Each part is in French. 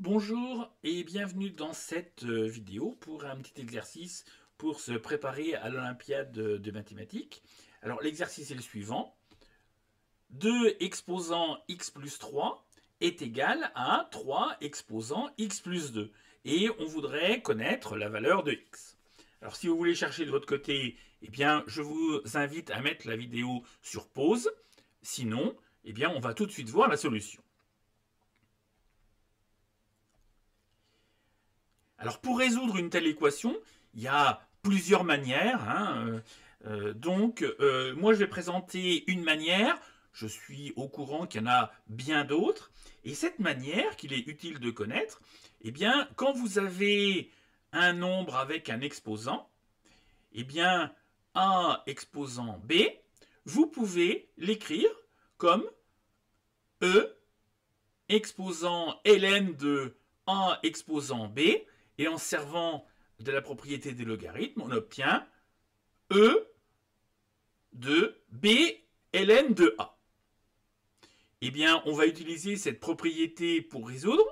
Bonjour et bienvenue dans cette vidéo pour un petit exercice pour se préparer à l'Olympiade de mathématiques. Alors l'exercice est le suivant. 2 exposant x plus 3 est égal à 3 exposant x plus 2. Et on voudrait connaître la valeur de x. Alors si vous voulez chercher de votre côté, eh bien je vous invite à mettre la vidéo sur pause. Sinon, eh bien on va tout de suite voir la solution. Alors pour résoudre une telle équation, il y a plusieurs manières. Moi je vais présenter une manière. Je suis au courant qu'il y en a bien d'autres. Et cette manière qu'il est utile de connaître, eh bien, quand vous avez un nombre avec un exposant, eh bien, A exposant B, vous pouvez l'écrire comme E exposant ln de A exposant B, et en servant de la propriété des logarithmes, on obtient E de B ln de A. Eh bien, on va utiliser cette propriété pour résoudre,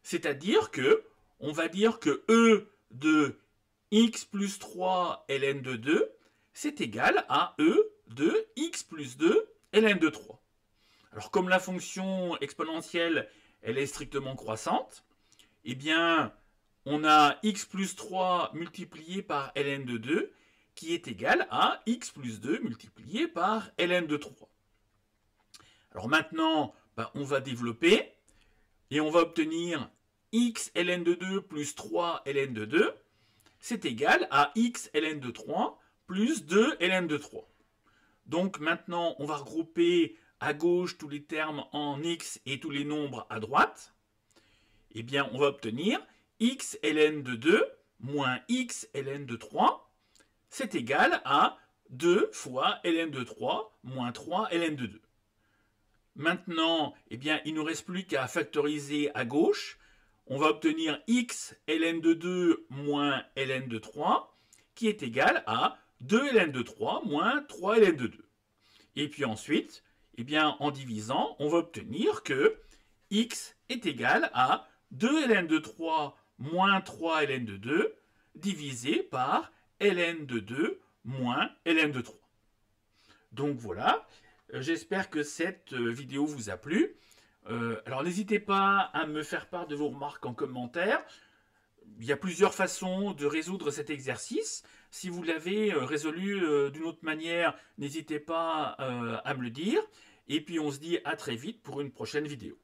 c'est-à-dire que on va dire que E de x plus 3 ln de 2, c'est égal à E de x plus 2 ln de 3. Alors, comme la fonction exponentielle, elle est strictement croissante, eh bien, on a x plus 3 multiplié par ln de 2 qui est égal à x plus 2 multiplié par ln de 3. Alors maintenant, on va développer et on va obtenir x ln de 2 plus 3 ln de 2, c'est égal à x ln de 3 plus 2 ln de 3. Donc maintenant, on va regrouper à gauche tous les termes en x et tous les nombres à droite. Eh bien, on va obtenir x ln de 2 moins x ln de 3, c'est égal à 2 fois ln de 3 moins 3 ln de 2. Maintenant, eh bien, il ne nous reste plus qu'à factoriser à gauche. On va obtenir x ln de 2 moins ln de 3, qui est égal à 2 ln de 3 moins 3 ln de 2. Et puis ensuite, eh bien, en divisant, on va obtenir que x est égal à 2 ln de 3 moins 3 ln de 2 divisé par ln de 2 moins ln de 3. Donc voilà, j'espère que cette vidéo vous a plu. Alors n'hésitez pas à me faire part de vos remarques en commentaire. Il y a plusieurs façons de résoudre cet exercice. Si vous l'avez résolu d'une autre manière, n'hésitez pas à me le dire. Et puis on se dit à très vite pour une prochaine vidéo.